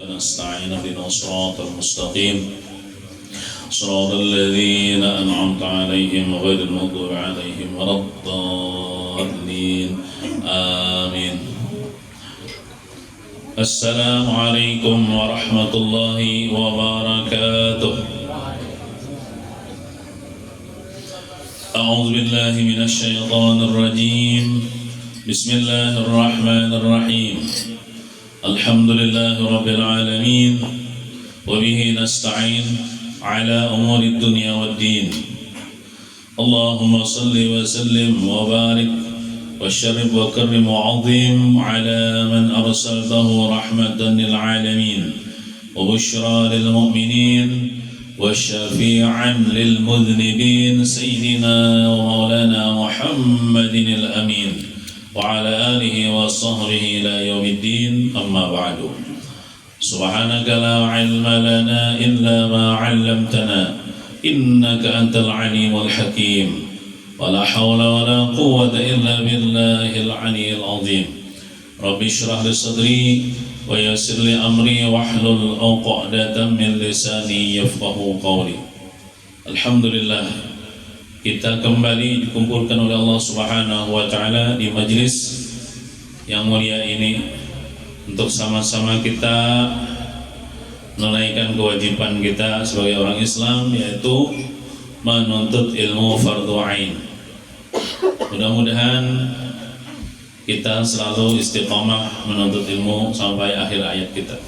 نستعين بنا الصراط المستقيم صراط الذين أنعمت عليهم غير المغضوب عليهم ولا الضالين آمين. السلام عليكم ورحمة الله وبركاته. أعوذ بالله من الشيطان الرجيم. بسم الله الرحمن الرحيم. الحمد لله رب العالمين وبه نستعين على أمور الدنيا والدين. اللهم صل وسلم وبارك وشرف وكرم وعظم على من أرسلته رحمة للعالمين وبشرى للمؤمنين وشفيعا للمذنبين سيدنا ومولانا محمد الأمين وعلى آله وصحبه إلى يوم الدين. أما بعد. سبحانك لا علم لنا إلا ما علمتنا إنك أنت العليم الحكيم ولا حول ولا قوة إلا بالله العلي العظيم. رب اشرح لي صدري ويسر لي أمري واحلل عقدة من لساني يفقهوا قولي. Alhamdulillah, kita kembali dikumpulkan oleh Allah Subhanahu wa taala di majlis yang mulia ini untuk sama-sama kita menunaikan kewajiban kita sebagai orang Islam, yaitu menuntut ilmu fardhu ain. Mudah-mudahan kita selalu istiqamah menuntut ilmu sampai akhir hayat kita.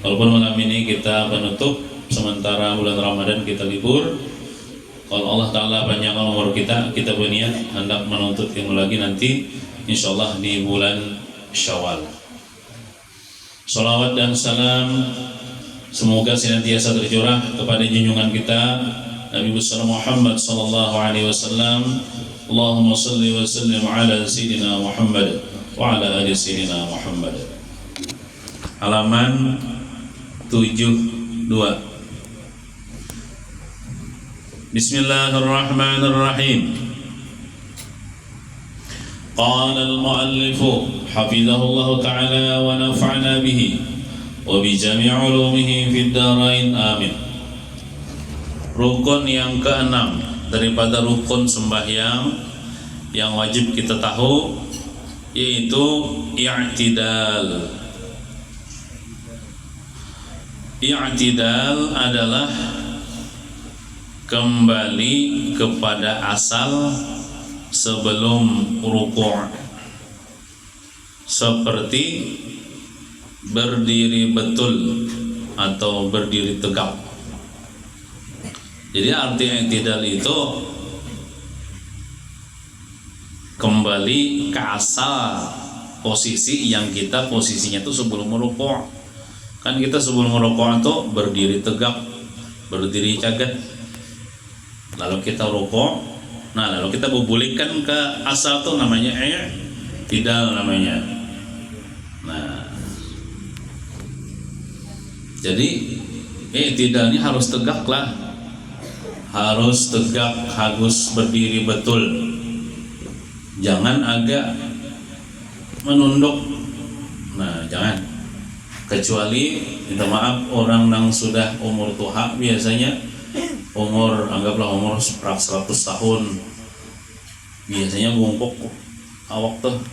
Walaupun malam ini kita menutup sementara bulan Ramadan, kita libur. Kalau Allah Ta'ala panjangkan umur kita berniat hendak menuntut ilmu lagi nanti insyaallah di bulan Syawal. Salawat dan salam semoga senantiasa tercurah kepada junjungan kita Nabi besar Muhammad sallallahu alaihi wasallam. Allahumma salli wa sallim ala sayyidina Muhammad wa ala ali sayyidina Muhammad. Halaman 72. Bismillahirrahmanirrahim. Qala al-muallif hafizahullah ta'ala wa nafa'na bihi wa bi jami' ulumihi fid dharain amin. Rukun yang keenam daripada rukun sembahyang yang wajib kita tahu yaitu i'tidal. I'tidal adalah kembali kepada asal sebelum ruku', seperti berdiri betul atau berdiri tegak. Jadi arti i'tidal itu kembali ke asal posisi yang kita posisinya itu sebelum ruku'. Kan kita sebelum ruku' itu berdiri tegak, berdiri cagat. Lalu kita ruku', lalu kita bubulihkan ke asal itu namanya i'tidal namanya. Jadi i'tidal ini harus tegak lah, harus tegak, harus berdiri betul, jangan agak menunduk. Jangan, kecuali minta maaf orang yang sudah umur tua, biasanya anggaplah umur 100 tahun, biasanya bungkuk awak tuh,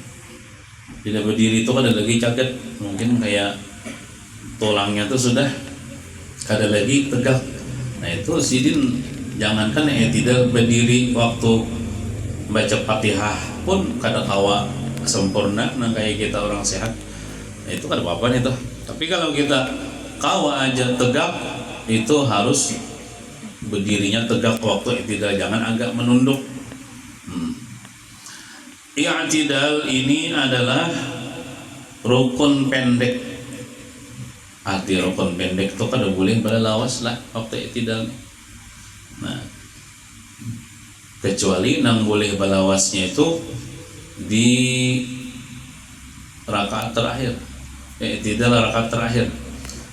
tidak berdiri itu ada lagi caket, mungkin kayak tulangnya tuh sudah ada lagi tegak. Itu sidin, jangankan tidak berdiri waktu baca Fatihah pun kada kawa sempurna kayak kita orang sehat. Itu kada apa-apa nih tuh. Tapi kalau kita kawa aja tegak, itu harus berdirinya tegak waktu i'tidal, jangan agak menunduk. I'tidal ini adalah rukun pendek. Arti rukun pendek itu kada boleh berlawas lah waktu i'tidal. Kecuali nang boleh berlawasnya itu di rakaat terakhir, i'tidal rakaat terakhir.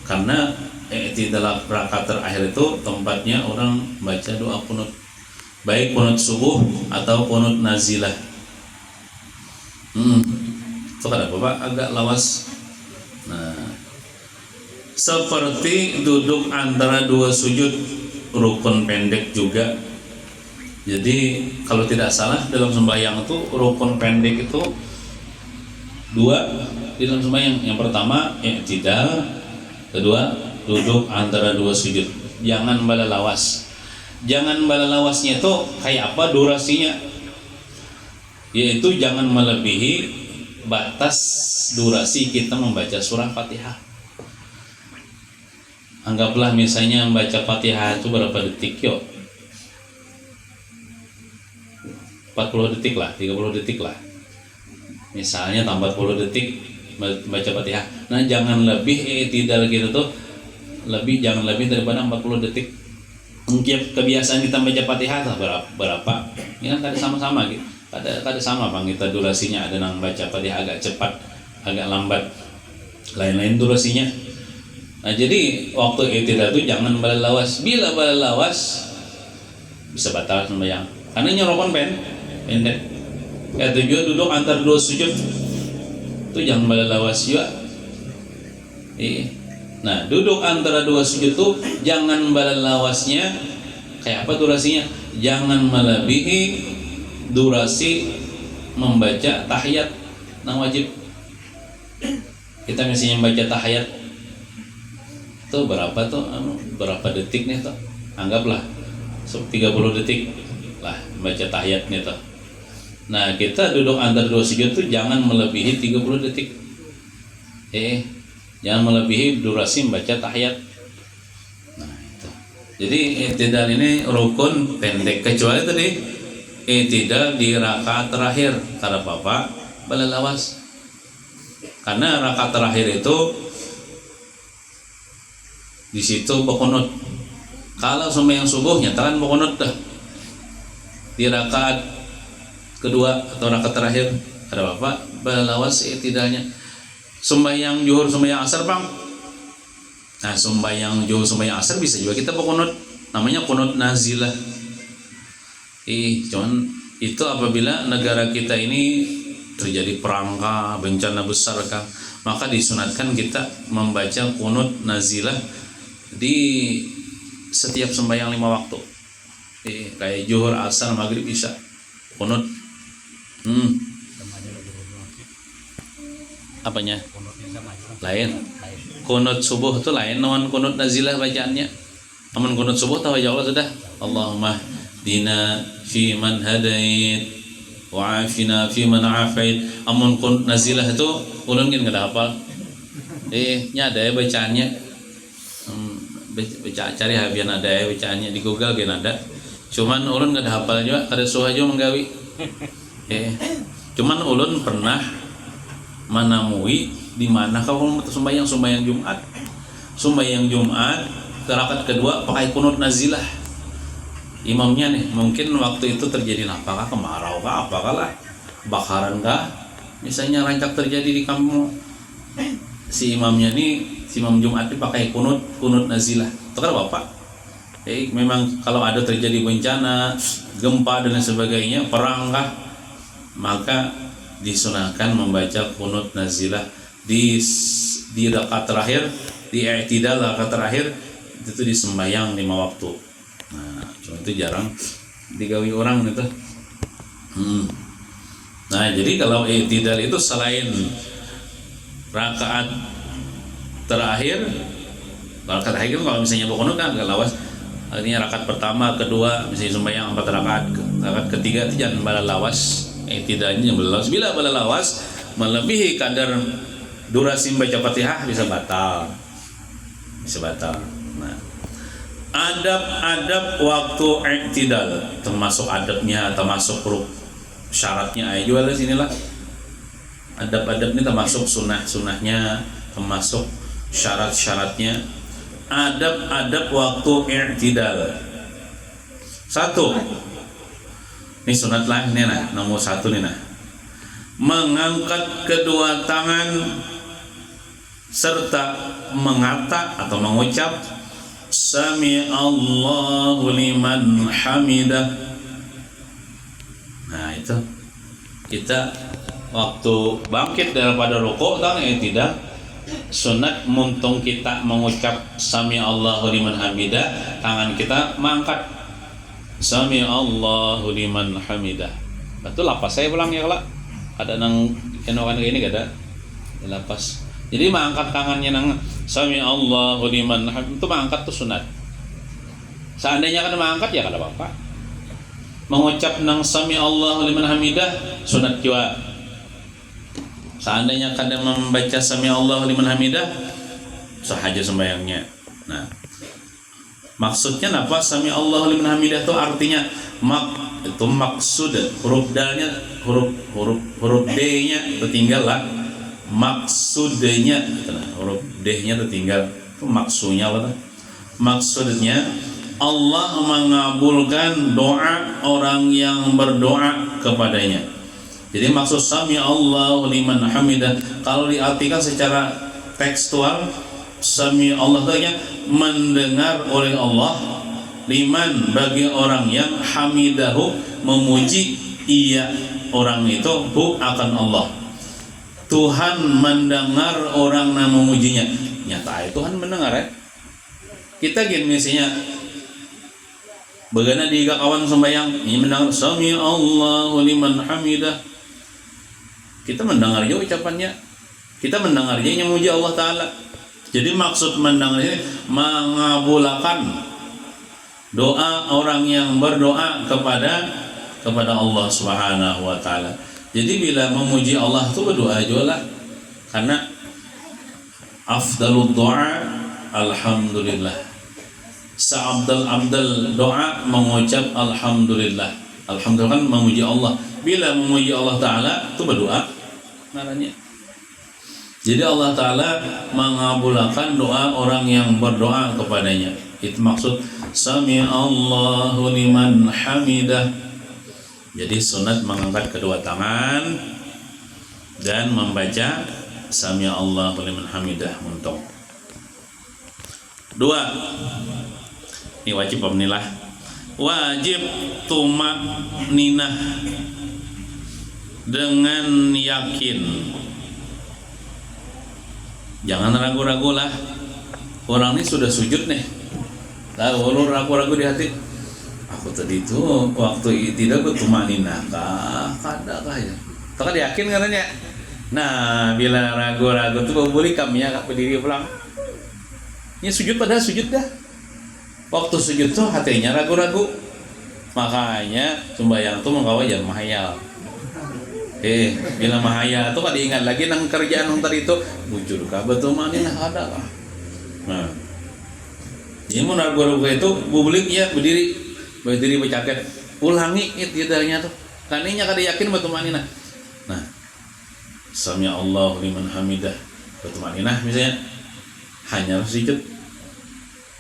Karena i'tidal rakaat terakhir itu tempatnya orang baca doa qunut, baik qunut subuh atau qunut nazilah. Itu kada apa-apa agak lawas. Seperti duduk antara dua sujud, rukun pendek juga. Jadi kalau tidak salah dalam sembahyang itu rukun pendek itu dua di dalam sembahyang. Yang pertama i'tidal, kedua duduk antara dua sujud. Jangan balalawas. Jangan balalawasnya itu kayak apa durasinya? Yaitu jangan melebihi batas durasi kita membaca surah Fatihah. Anggaplah misalnya membaca Fatihah itu berapa detik yuk? 40 detik lah, 30 detik lah. Misalnya tambah 40 detik baca Fatihah. Nah, jangan lebih tidak gitu tuh. Jangan lebih daripada 40 detik. Mungkin kebiasaan kita baca Fatihah berapa? Ini kan tadi sama-sama gitu. Tadi sama Bang, kita durasinya ada yang baca Fatihah agak cepat, agak lambat. Lain-lain durasinya. Nah, jadi waktu i'tidal itu jangan balalawas. Bila balalawas bisa batal sembahyang. Karena nyorokon pendek. Kayak tujuan duduk antar dua sujud itu jangan balalawas juga. Nah, duduk antara dua sujud itu jangan balalawasnya. Kayak apa durasinya? Jangan melebihi durasi membaca tahiyat yang wajib. Kita misalnya membaca tahiyat tuh berapa detik nih tuh, anggaplah 30 detik lah baca tahiyatnya tuh. Nah, kita duduk antara dua sujud tuh jangan melebihi 30 detik. Jangan melebihi durasi membaca tahiyat. Nah, itu. Jadi i'tidal ini rukun pendek, kecuali tadi i'tidal di rakaat terakhir. Karena Bapak balalawas. Karena rakaat terakhir itu di situ berqunut. Kalau sembahyang subuh nyatakan berqunut dah. Di rakaat kedua atau rakaat terakhir ada Bapak balalawas i'tidalnya. Sembahyang zuhur, sembahyang asar Bang. Nah, sembahyang zuhur, sembahyang asar bisa juga kita berqunut. Namanya qunut nazilah. Cuman itu apabila negara kita ini terjadi perang kah, bencana besar kah, maka disunatkan kita membaca qunut nazilah di setiap sembahyang 5 waktu. Kayak zuhur, asar, maghrib, isya. Qunut. Apanya? Lain. Qunut subuh itu lain, namun qunut nazilah bacaannya. Namun qunut subuh tahu aja Allah sudah. Allahumma dina fi man hadait wa afina fi man afait. Amun qunut nazilah itu ulun kan enggak hafal. Nya ada ya bacaannya. Cari habian ada ya bacaannya di Google kan ada. Cuman ulun enggak ada hafal juga, ada suha juga menggawi. Cuman ulun pernah menemui di mana kalau sembahyang Jumat. Sembahyang Jumat rakaat kedua pakai qunut nazilah. Imamnya nih mungkin waktu itu terjadi apakah kemarau kah apakah lah bakaran kah misalnya rancak terjadi di kampung, si imamnya nih, si imam Jumat ini pakai qunut nazilah. Itu kan Bapak memang kalau ada terjadi bencana gempa dan lain sebagainya, perang kah, maka disunahkan membaca qunut nazilah di rakaat terakhir, di i'tidal rakaat terakhir itu di sembahyang 5 waktu. Nah, cuma itu jarang digawi orang itu. Nah, jadi kalau i'tidal itu selain rakaat terakhir kalau misalnya qunut kan agak lawas. Artinya rakaat pertama, kedua, misalnya sembahyang 4 rakaat, rakaat ketiga itu jangan balalawas. I'tidalnya balalawas. Bila balalawas melebihi kadar durasi membaca Fatihah bisa batal. Nah, adab-adab waktu i'tidal termasuk adabnya, termasuk syaratnya ayo di sinilah. Adab-adab ini termasuk sunnah-sunnahnya, termasuk syarat-syaratnya. Adab-adab waktu i'tidal. 1. Ini sunat lah ini nah, nomor 1 nih nah. Mengangkat kedua tangan serta mengata atau mengucap Sami Allahu liman hamidah. Nah, itu kita waktu bangkit daripada rukuk kan tidak sunat muntung kita mengucap sami Allahu liman hamidah, tangan kita mengangkat sami Allahu liman hamidah. Betul lapas saya pulang ya kalau ada nang enokan ini gak ada lapas. Jadi mengangkat tangannya nang sami Allahu liman hamidah itu mengangkat tuh sunat. Seandainya kan mengangkat ya kada apa-apa. Mengucap nang sami Allahu liman hamidah sunat juga. Seandainya kada membaca sami Allahu liman hamidah sahaja sembahyangnya. Nah, maksudnya apa sami Allahu liman hamidah itu artinya itu maksud huruf dalnya huruf D-nya tertinggal lah. Maksudnya huruf D-nya tertinggal. Itu maksudnya apa? Maksudnya Allah mengabulkan doa orang yang berdoa kepadanya. Jadi maksud sami Allahu liman hamidah kalau diartikan secara tekstual, sami Allah itu mendengar oleh Allah, liman bagi orang yang hamidahu memuji ia orang itu hu akan Allah. Tuhan mendengar orang yang memujinya. Nyata Tuhan mendengar ya. Kita gini misalnya bagaimana di kawan sembahyang ini mendengar sami Allahu liman hamidah. Kita mendengar juga ucapannya, kita mendengar dia yang memuji Allah Ta'ala. Jadi maksud mendengar ini mengabulkan doa orang yang berdoa kepada Allah Subhanahu Wa Ta'ala. Jadi bila memuji Allah itu berdoa juga lah, karena afdalud doa alhamdulillah. Seabdal doa mengucap alhamdulillah. Alhamdulillah kan memuji Allah. Bila memuji Allah Ta'ala itu berdoa namanya. Jadi Allah Ta'ala mengabulkan doa orang yang berdoa kepadanya. Itu maksud sami Allahu liman hamidah. Jadi sunat mengangkat kedua tangan dan membaca sami Allahu liman hamidah muntung. Dua, ini wajib pemnilah. Wajib tumak ninah dengan yakin, jangan ragu-ragu lah. Orang ini sudah sujud nih, lalu ragu-ragu di hati. Aku tadi itu waktu tidak tumanina kada ya. Tak yakin katanya. Nah, bila ragu-ragu itu boleh kami ya berdiri pulang. Ini sujud padahal sujud dah. Waktu sujud tuh hatinya ragu-ragu. Makanya sembahyang tuh menggawa jangan mahayal. Bila mahaya itu kan diingat lagi nang kerjaan nang tadi itu bujur kah betul manina ada lah. Nah, ini mau ragu-ragu itu publik ya berdiri bercaket ulangi itu tidaknya tuh kaninya kada yakin betul manina. Nah, sami Allahu liman hamidah betul manina misalnya hanya harus sujud.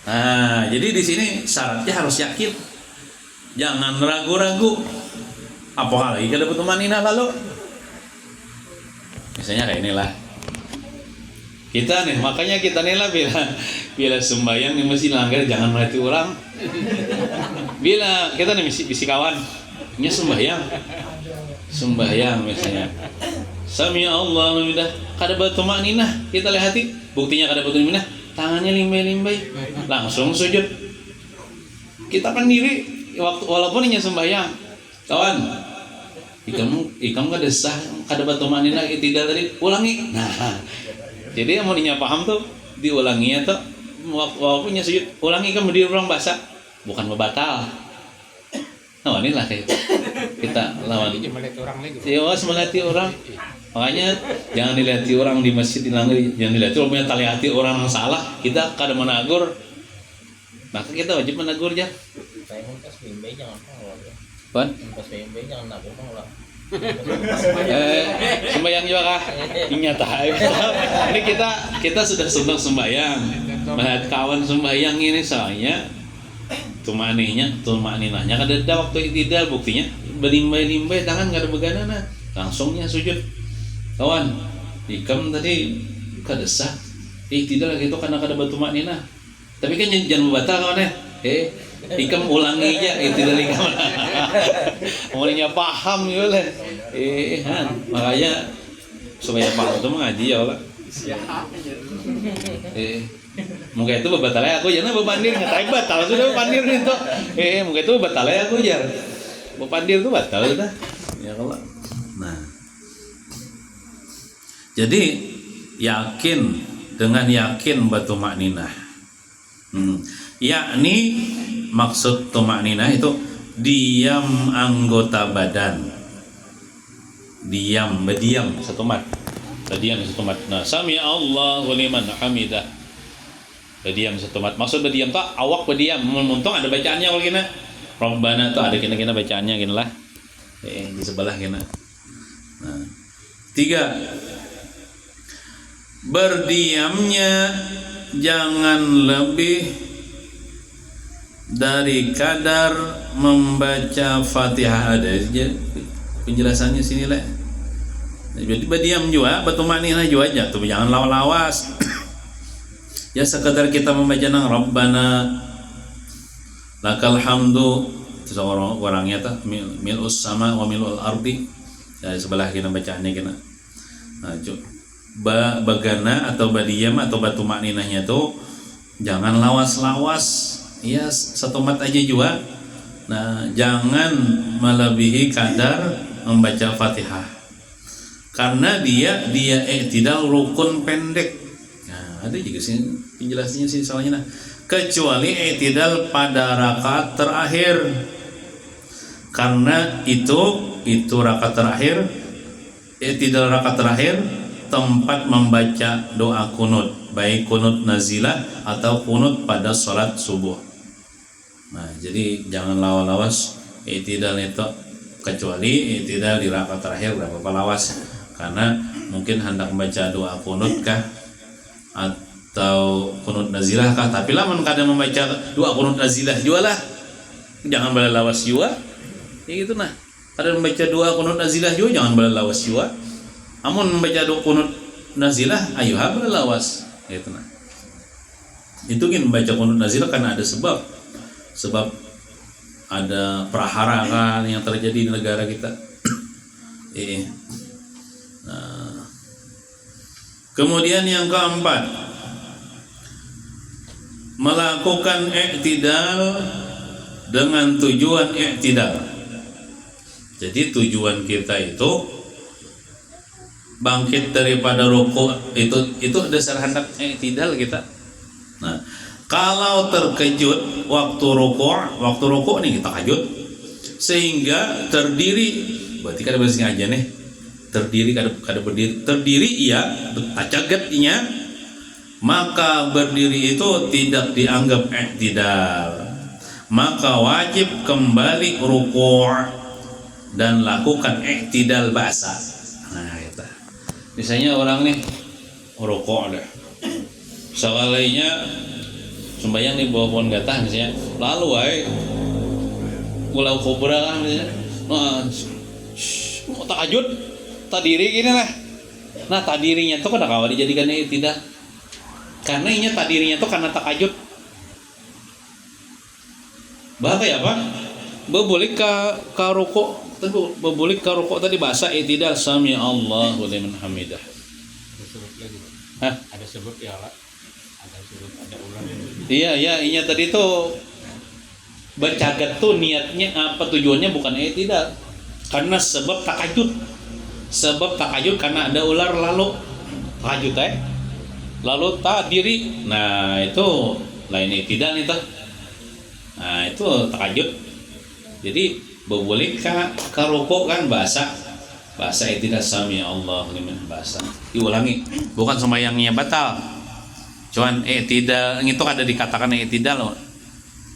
Nah, jadi di sini syaratnya harus yakin, jangan ragu-ragu. Apalagi kada betul manina lalu misalnya kayak inilah kita nih, makanya kita nih lah bila sembahyang nih mesti langgar jangan melatih orang. Bila kita nih bisi kawan nya sembahyang misalnya sami Allah udah kada betul manina, kita lihat buktinya kada betul manina, tangannya limbai langsung sujud. Kita kan diri walaupun nya sembahyang kawan, ikam kada sah kada batu manina tidak tadi ulangi. Nah, jadi yang mau dinya paham tuh diulangi atau walaupun nya sujud ulangi kan berdiri ulang bahasa bukan membatal. Nah, inilah kayak kita lawan. Ya, melatih orang. Makanya jangan dilihat orang di masjid dilanggar, jangan dilihat orang punya tali hati orang yang salah, kita kada menagur. Maka kita wajib menagur aja. Pan? Sembayang juga kah? Ingat ini kita sudah sedang sembayang. Melihat kawan sembayang ini soalnya tumaninahnya kada ada waktu tidak, buktinya belimbai-limbai tangan kada beganana, langsungnya sujud. Kawan, ikam tadi kada sah. Tidak lagi itu karena kada tumaninah. Tapi kan jangan membatal kawan ya. Ikam ulangi aja itu dari kamu. Mulainya paham ya lah. Makanya supaya paham itu mengaji ya Allah. Mungkin itu batalnya aku jangan bepandir ngatai batal sudah bepandir itu. Mungkin itu batalnya aku jar. Bepandir itu batal sudah. Ya kalau. Nah. Jadi yakin dengan yakin batumakninah. Yakni maksud tumakninah itu diam anggota badan. Berdiam satu mat. Nah, sami Allahu liman hamidah. Berdiam satu mat. Maksud berdiam tuh awak berdiam. Untung ada bacaannya kalau kena. Rabbana tuh ada kena bacaannya gini lah. Di sebelah kena. Nah. 3. Berdiamnya jangan lebih dari kadar membaca Fatihah. Ada penjelasannya sini lah. Jadi berdiam juga, bertumakninah juga aja tuh, jangan lawas. Ya sekedar kita membaca nang Rabbana lakal hamdu, orangnya tuh mil'us sama wa mil'ul ardi. Dari sebelah kita bacaannya kita. Nah, bagana atau badiam atau batumakninahnya tuh jangan lawas-lawas. Ya satu mat aja juga. Nah, jangan melebihi kadar membaca Fatihah. Karena dia tidak rukun pendek. Nah, ada juga sih penjelasannya sih soalnya. Nah, kecuali i'tidal pada rakaat terakhir. Karena itu rakaat terakhir, i'tidal rakaat terakhir tempat membaca doa kunut, baik kunut nazilah atau kunut pada sholat subuh. Nah, jadi jangan lawas i'tidal itu, kecuali i'tidal di rakaat terakhir berapa lawas. Karena mungkin hendak membaca doa kunut kah atau kunut nazilah kah, tapi lah kadang membaca doa kunut nazilah juga lah, jangan lawas juga ya gitu. Nah, kadang membaca doa kunut nazilah juga jangan lawas juga. Amun membaca doa kunut nazilah ayo lawas gitu. Nah, itu kan membaca kunut nazilah karena ada sebab ada prahara kan yang terjadi di negara kita. Nah, kemudian yang keempat, melakukan i'tidal dengan tujuan i'tidal. Jadi tujuan kita itu bangkit daripada rukuk, itu dasar hendak i'tidal kita. Nah, kalau terkejut waktu rukuk nih kita kejut sehingga terdiri, berarti kada bersengaja nih. Terdiri kada berdiri, terdiri iya cagetnya, maka berdiri itu tidak dianggap i'tidal, maka wajib kembali rukuk dan lakukan i'tidal bahasa. Nah itu misalnya orang nih rukuk dah sekalinya sembahyang di bawah pohon gatah misalnya, lalu ulau kobra kan misalnya, mau tahajud tadiri gini lah. Nah, tadirinya tuh kenapa dijadikan i'tidal? Karena inya tadirinya tuh karena tahajud. Bahasa ya Pak? Bebulik ka rukuk, bebulik ka rukuk tadi bahasa i'tidal, sami Allahu liman hamidah. Ada sebab lagi. Hah? Ada sebab ya lah. Ada sebab, ada ulang. Iya, inya tadi tuh bercagat tuh niatnya apa, tujuannya bukan i'tidal. Karena sebab tahajud. Sebab tahajud karena ada ular lalu tahajud lalu tadiri. Nah, itu lain i'tidal itu. Nah, itu tahajud. Jadi boleh ka rukuk kan bahasa i'tidal, sami Allahu liman bahasa. Diulangi, bukan sembahyangnya batal. Cuman i'tidal itu ada dikatakan i'tidal loh.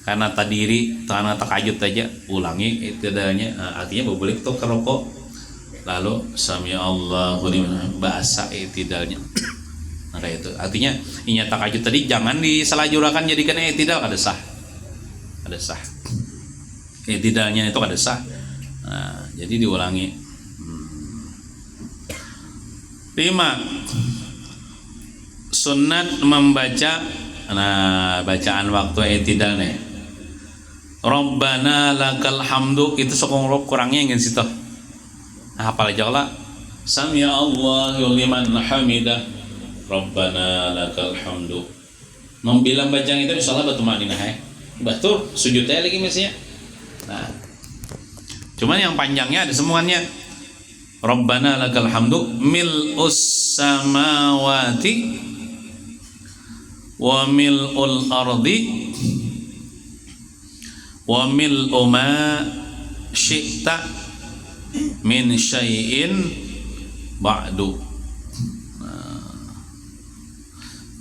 Karena tadiri, karena tahajud aja, ulangi i'tidalnya. Nah, artinya boleh tuh ka rukuk. Lalu sami Allahu liman bahasa i'tidalnya. Nah kayak itu. Artinya inya tahajud tadi jangan disalahjurakan jadikan i'tidal, ada sah. I'tidalnya itu ada sah. Nah, jadi diulangi. 5. Sunat membaca bacaan waktu i'tidal nih. Rabbana lakal hamdu, itu sokong kurangnya ingin situ. Nah, apalagi lah sami Allahu liman hamidah, Rabbana lakal hamdu. Membilang bacaan itu insyaallah batumaninah ya. Betul, sujudnya lagi misalnya. Nah, cuman yang panjangnya ada semuanya. Rabbana lakal hamdu mil'us samawati wa mil'ul ardi wa mil'u ma syi'ta min syai'in ba'du.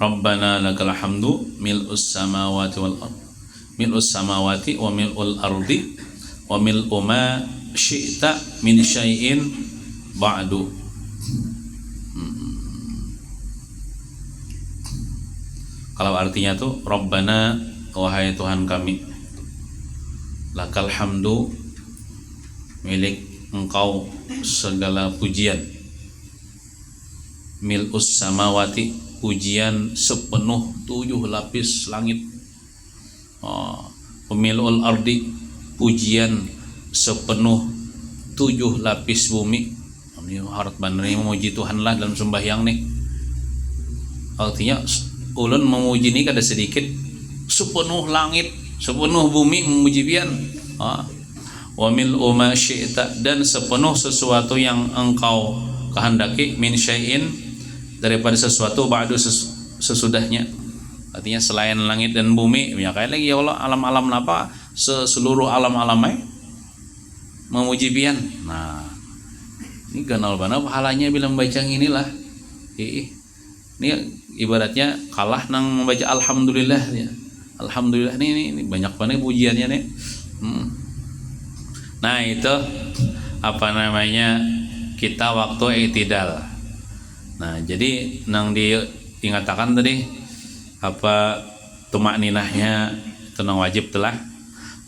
Rabbana lakal hamdu mil'us samawati wal ardi mil'us samawati wa mil'ul ardi wa mil'u ma syi'ta min syai'in ba'du. Kalau artinya tuh Rabbana, wahai Tuhan kami, lakal hamdu, milik Engkau segala pujian, mil'us samawati, pujian sepenuh 7 lapis langit, mil'ul ardi, pujian sepenuh 7 lapis bumi. Ini harus benar memuji Tuhan lah dalam sembahyang nih. Artinya ulun memuji ini kada sedikit, sepenuh langit, sepenuh bumi memuji pian. Wa mil'u ma syi'ta, dan sepenuh sesuatu yang engkau kehendaki, min syai'in, daripada sesuatu, ba'du sesudahnya. Artinya selain langit dan bumi, ya kayak lagi ya Allah alam-alam apa, seluruh alam-alamnya memuji pian. Nah, ini ganal bana pahalanya bila membaca inilah. Ini ibaratnya kalah nang membaca alhamdulillah ya. Alhamdulillah ini banyak banget pujiannya nih. Nah, itu apa namanya, kita waktu i'tidal. Nah, jadi nang diingatakan tadi apa tumakninahnya itu nang wajib telah.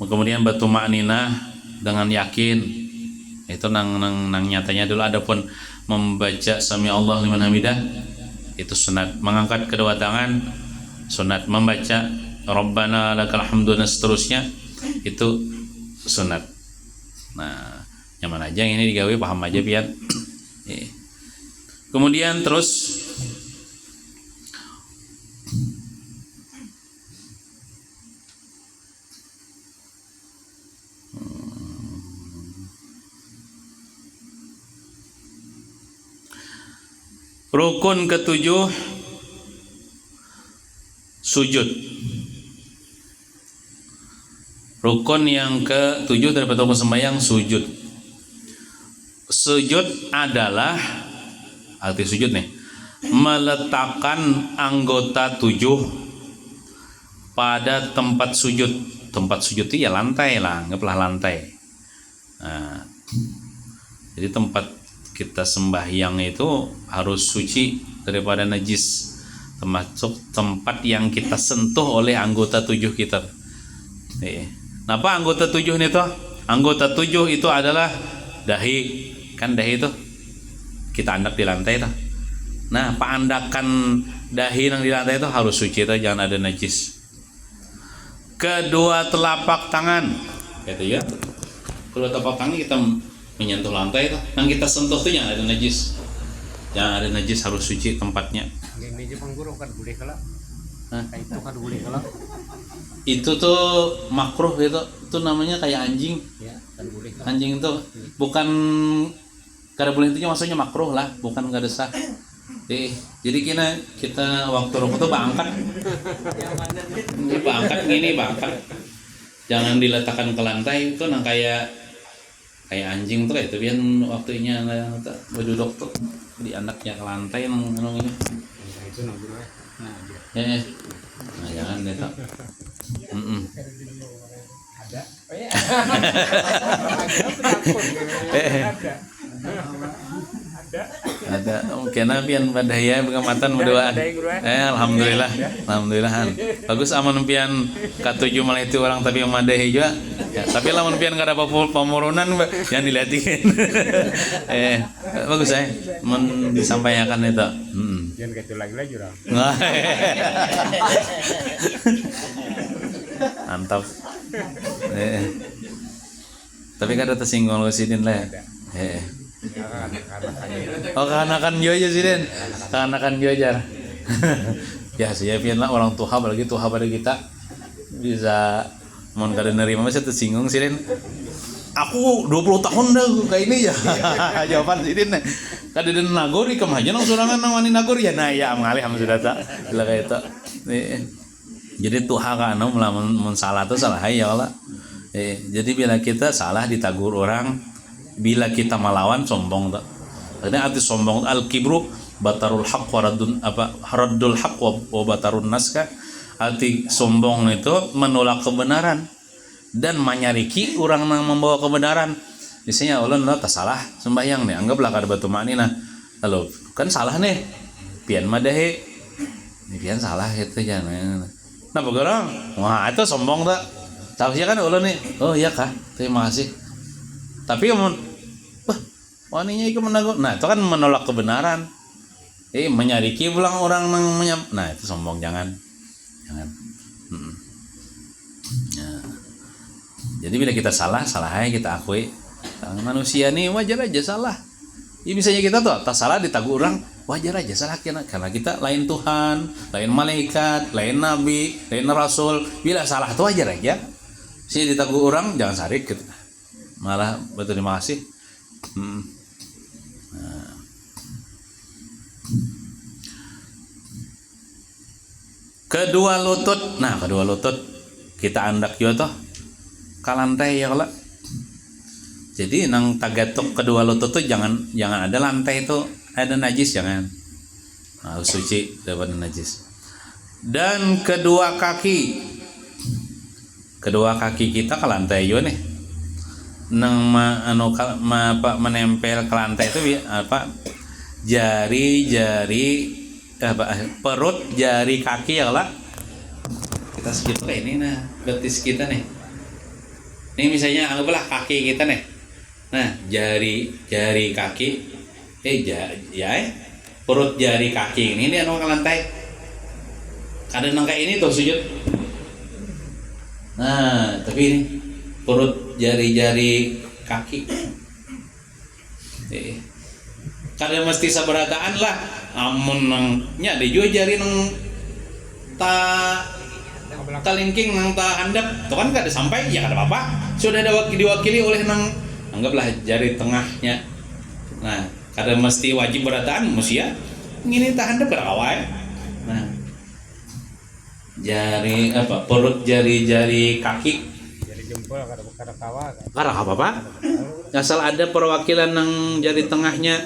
Kemudian batumakninah dengan yakin itu nang nyatanya dulu. Adapun membaca sami Allah liman hamidah itu sunat. Mengangkat kedua tangan sunat. Membaca Rabbana lakal hamdu dan seterusnya itu sunat. Nah, nyaman aja yang ini digawe, paham aja pian. Kemudian terus rukun ketujuh sujud. Rukun yang ketujuh daripada rukun sembahyang sujud. Sujud adalah arti sujud nih, meletakkan anggota 7 pada tempat sujud. Tempat sujud itu ya lantai lah, anggaplah lantai. Nah, jadi tempat kita sembahyang itu harus suci daripada najis, termasuk tempat yang kita sentuh oleh anggota 7 kita. Kenapa anggota 7 ini tuh? Anggota 7 itu adalah dahi. Kan dahi itu kita andak di lantai tuh. Nah, paandakan dahi yang di lantai itu harus suci tuh, jangan ada najis. Kedua telapak tangan, gitu ya. Kedua telapak tangan kita menyentuh lantai tuh, yang kita sentuh tuh jangan ada najis. Jangan ada najis, harus suci tempatnya. Meja pangguru kan boleh kalah. Itu kan boleh kalah. Itu tuh makruh gitu. Itu namanya kayak anjing. Ya, kan boleh. Anjing itu bukan kada boleh, itu maksudnya makruh lah, bukan kada sah. Jadi kita waktu rukuk tuh bangkat. Ini bangkat gini, bangkat. Jangan diletakkan ke lantai, itu nang kayak anjing tuh itu biar waktunya berduduk tuh di anaknya ke lantai nang ini. Itu nang dulu ya. Nah, jangan deh tak. Ada. Ada mungkin pian badaya pengamatan berdoaan. Alhamdulillah. Bagus aman pian katuju malah itu orang tapi madahi juga. Ya, tapi lamun pian kada apa pemurunan yang dilihatin. Bagus disampaikan itu. Jangan gitu lagi orang. Mantap. Tapi kada tersinggung lo sidin lah. Oh, kehanakan yo aja sidin. Kehanakan yo aja. Ya saya pian lah orang tua apalagi tua pada kita bisa mau kada nerima masih tersinggung sih Den. Aku 20 tahun dah kayak ini ya. Jawaban sih Den. Kada den nagori kemahaja nang sorangan nang wani nagori ya nah ya mengalih am sudah tak lah kayak itu. Jadi tuha kan mun salah tuh salah ya Allah. Jadi bila kita salah ditagur orang, bila kita melawan sombong tak. Karena arti sombong al-kibru batarul haq wa raddul haq wa batarun naska. Arti sombong itu menolak kebenaran dan menyariki orang yang membawa kebenaran. Misalnya ulun tak salah sembahyang nih, anggaplah kada batu maknina. Lalu kan salah nih. Pian madahe. Ini pian salah itu jangan. Nah, begarang. Wah, itu sombong tak? Tahu kan ulun nih. Oh iya kah? Terima kasih. Tapi kamu waninya itu menagur. Nah, itu kan menolak kebenaran. Menyariki pulang orang nah, itu sombong jangan. Nah. Jadi bila kita salah aja kita akui. Manusia nih wajar aja salah. Ya misalnya kita tuh tak salah ditagur orang, wajar aja salah karena kita lain Tuhan, lain malaikat, lain nabi, lain rasul. Bila salah tuh wajar aja. Si ditagur orang jangan sarik gitu. Malah betul terima kasih. Nah. Kedua lutut kita andak juga toh kalantai ya kalau. Jadi nang tagatok kedua lutut tuh jangan ada lantai itu ada najis jangan. Harus suci daripada najis. Dan kedua kaki kita ke lantai yo nih. Nang menempel ke lantai itu apa? Jari perut jari kaki ya lah. Kita skip kayak ini nah betis kita nih. Ini misalnya anggaplah kaki kita nih. Nah, jari kaki perut jari kaki ini anu ke lantai. Kadang kayak ini tuh sujud. Nah, tapi ini perut jari kaki. Kadang mesti sabarataan lah. Amun nangnya ada juga jari nang talingking nang handap. Tuh kan kada sampai ya kada apa-apa. Sudah ada diwakili oleh nang anggaplah jari tengahnya. Nah, kada mesti wajib berataan musia. Ngini tak handap kada kawa. Nah. Jari perut jari kaki. Jari jempol kada kawa. Kada apa-apa. Asal ada perwakilan nang jari tengahnya.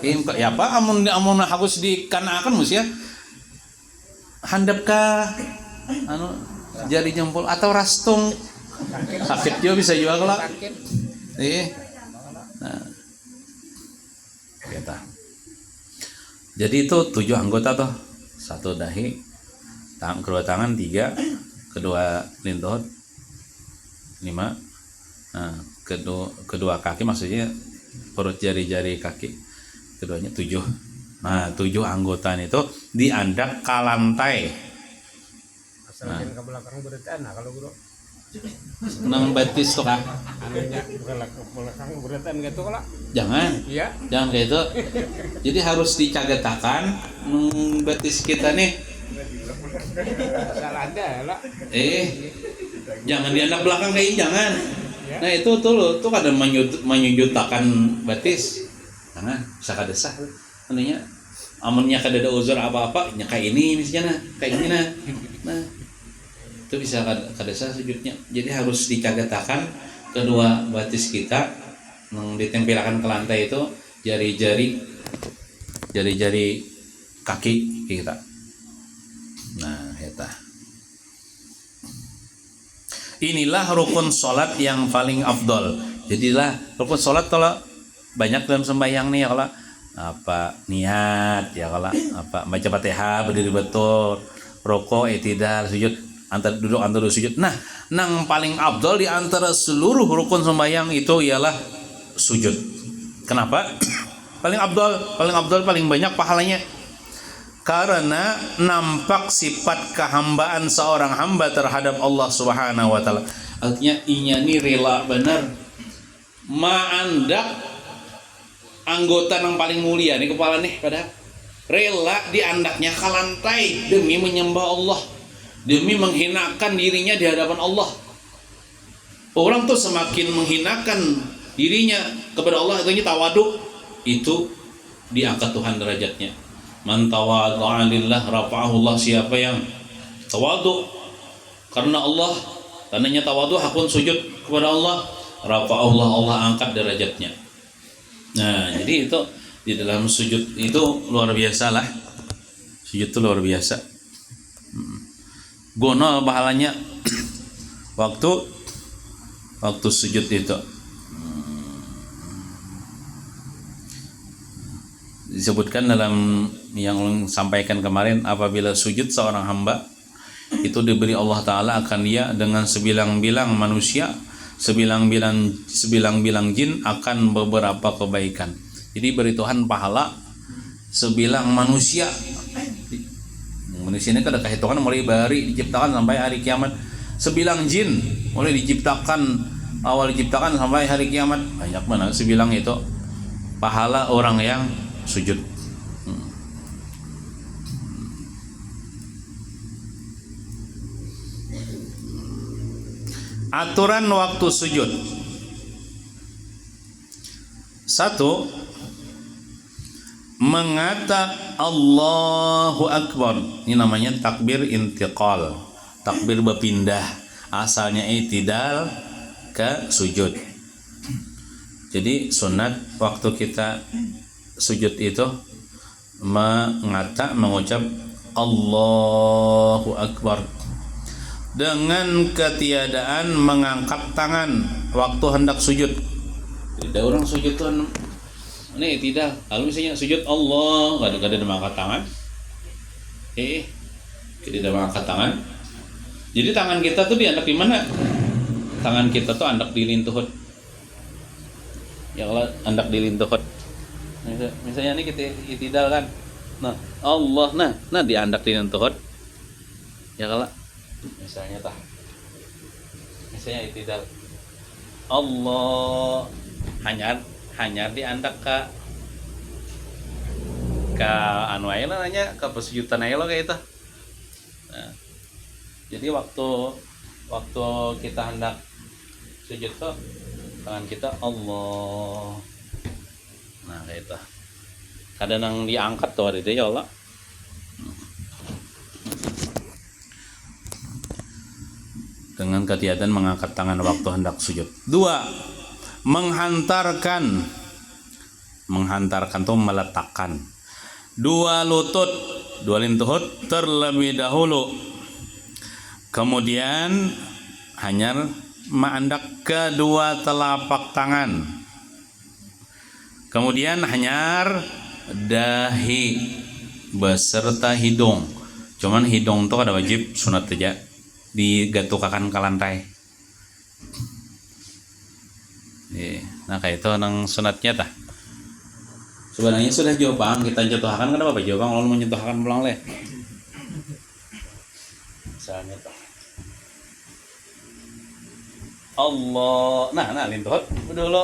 Ya apa amun harus dikanakan musia. Handap ka jari jempol atau rastung. Sakit juga bisa juga kalau. Nah, kita. Jadi itu 7 anggota tuh, 1 dahi, kedua tangan 3, kedua lintut 5, nah kedua kaki maksudnya perut jari kaki, keduanya 7. Nah 7 anggota itu diandak ke lantai. Asal ke belakang beretan, nah kalau bro. Nang betis tuh kah? Anunya belakang beretan gitu kalau. Jangan. Iya. Jangan kayak itu. Jadi harus dicagatakan nang betis kita nih. Asal ada lah. Jangan dianak belakang kayak jangan. Nah itu tuh kadang menyujudkan betis. Jangan, bisa kada sah. Anunya amunnya kada ada uzur apa-apa, nya kayak ini misalnya kayak ini nah. Itu bisa kada sah sujudnya. Jadi harus dicagatakan kedua batis kita yang ditempelkan ke lantai itu jari-jari kaki kita. Nah, eta. Inilah rukun salat yang paling afdol. Jadilah rukun salat kalau banyak dalam sembahyang nih ya kalau apa niat ya kalau apa baca Fatihah berdiri betul, rukuk i'tidal sujud antara duduk sujud. Nah, nang paling afdol di antara seluruh rukun sembahyang itu ialah sujud. Kenapa? Paling afdol paling banyak pahalanya. Karena nampak sifat kehambaan seorang hamba terhadap Allah Subhanahu wa taala. Artinya inya ni rela benar maandak anggota yang paling mulia nih kepala nih pada rela diandaknya ke lantai demi menyembah Allah, demi menghinakan dirinya di hadapan Allah. Orang tuh semakin menghinakan dirinya kepada Allah, itu tawadu, itu diangkat Tuhan derajatnya. Man tawadha'a lillah rafa'ahu Allah. Siapa yang tawadu karena Allah, tandanya tawadu hakun sujud kepada Allah, rafa'ahu Allah, Allah angkat derajatnya. Nah, jadi itu di dalam sujud itu luar biasa lah. Sujud itu luar biasa. Gono pahalanya waktu sujud itu. Disebutkan dalam yang sampaikan kemarin, apabila sujud seorang hamba itu diberi Allah Ta'ala akan dia dengan sebilang-bilang manusia, sebilang-bilang jin akan beberapa kebaikan. Jadi beri Tuhan pahala sebilang manusia. Manusia ini kada kehitungan mulai bari diciptakan sampai hari kiamat. Sebilang jin mulai diciptakan, awal diciptakan sampai hari kiamat. Banyak mana sebilang itu pahala orang yang sujud. Aturan waktu sujud. 1. Mengata Allahu Akbar. Ini namanya takbir intiqal, takbir berpindah. Asalnya i'tidal ke sujud. Jadi sunat waktu kita sujud itu mengucap Allahu Akbar dengan ketiadaan mengangkat tangan waktu hendak sujud. Tidak orang sujud tuh ini tidak. Kalau misalnya sujud Allah kadang-kadang mengangkat tangan, tidak mengangkat tangan. Jadi tangan kita tuh diandak di mana? Tangan kita tuh andak di lintuhut. Ya kalau andak di lintuhut. Misalnya ini kita itidal kan. Nah, Allah nah diandak di lintuhut. Ya kalau misalnya itidal. Allah hanya diandak ke anu aja lah nanya ke pesujudan aja lo kayak itu. Nah, jadi waktu kita hendak sujud tuh tangan kita Allah, nah kayak itu kadang yang diangkat tuh ada ya Allah. Dengan ketiadaan mengangkat tangan waktu hendak sujud. 2. Menghantarkan tuh meletakkan dua lintuhut terlebih dahulu, kemudian hanya mengandak kedua telapak tangan, kemudian hanyar dahi beserta hidung. Cuman hidung tuh ada wajib sunat aja digatukakan ke lantai. Nah kayak itu nang sunatnya tah. Sebenarnya sudah jawabang kita jatuhkan, kenapa Pak jawabang lalu menyentuhkan pulang leh. Misalnya tah. Allah, nah lintuhut dulu.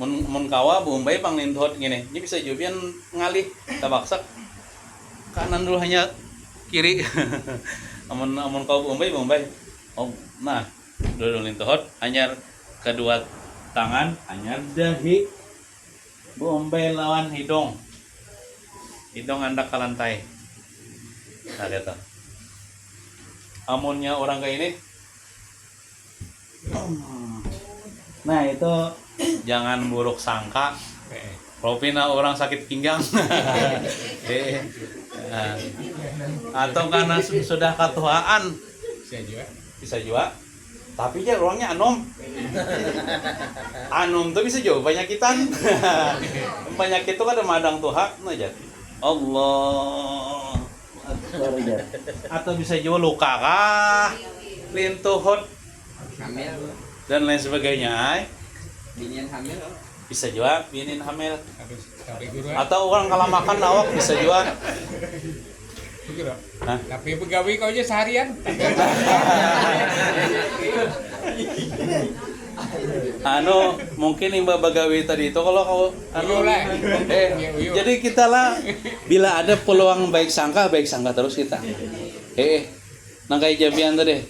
Mun kawa Bombay pang lintuhut gini. Ini bisa jawabian ngalih tabaksak. Kanan dulu hanya kiri. amun kau Bombay. Oh, nah, dulu lintuhut hanya kedua tangan hanya dahi. Bombay lawan hidung andak ke lantai. Nah lihat tuh. Amunnya orang kayak ini. Nah itu jangan buruk sangka. Propina orang sakit pinggang. Atau karena sudah ketuaan. Bisa juga. Tapi ya orangnya anom tuh bisa juga penyakitan. Penyakit itu kan ada madang tuha aja. Allah. Atau bisa juga luka kah, lintuhut dan lain sebagainya. Binian hamil bisa juga binin hamil atau orang kalau makan lawak bisa juga. Tapi pegawai kau aja seharian. Mungkin imba bagawi tadi itu kalau kau Uyuh lah. Uyuh. jadi kita lah bila ada peluang baik sangka terus kita. Nang kayak jabian tadi.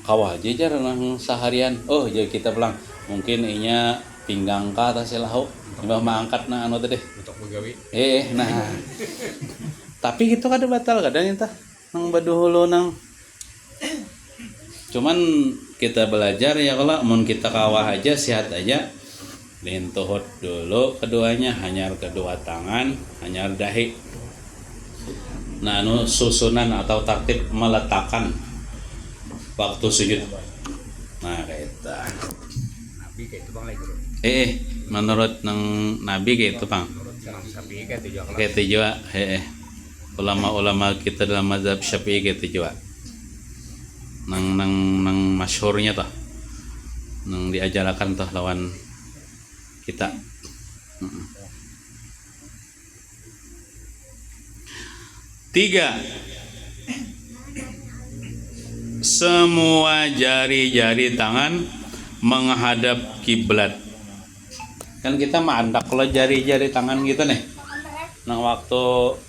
Kawah aja jar nang seharian. Oh, jadi kita pulang. Mungkin inya pinggang ka atas lahu. Imba maangkat na tadi. Untuk begawi. Nah. Tapi gitu kada batal kadang entah nang baduhulu nang cuman kita belajar ya kalau mun kita kawah aja sehat aja lintuhut dulu keduanya hanyar kedua tangan hanyar dahi nah susunan atau tertib meletakkan waktu sujud nah kayak itu Nabi kayak itu bang lagi. menurut nang nabi kayak itu bang Imam Syafi'i kayak itu juga. kayak itu juga ulama-ulama kita dalam mazhab Syafi'i kayak itu juga nang masyhurnya toh nang diajarakan toh lawan kita. Tiga, semua jari-jari tangan menghadap kiblat. Kan kita mandak kalau jari-jari tangan gitu nih. Nah waktu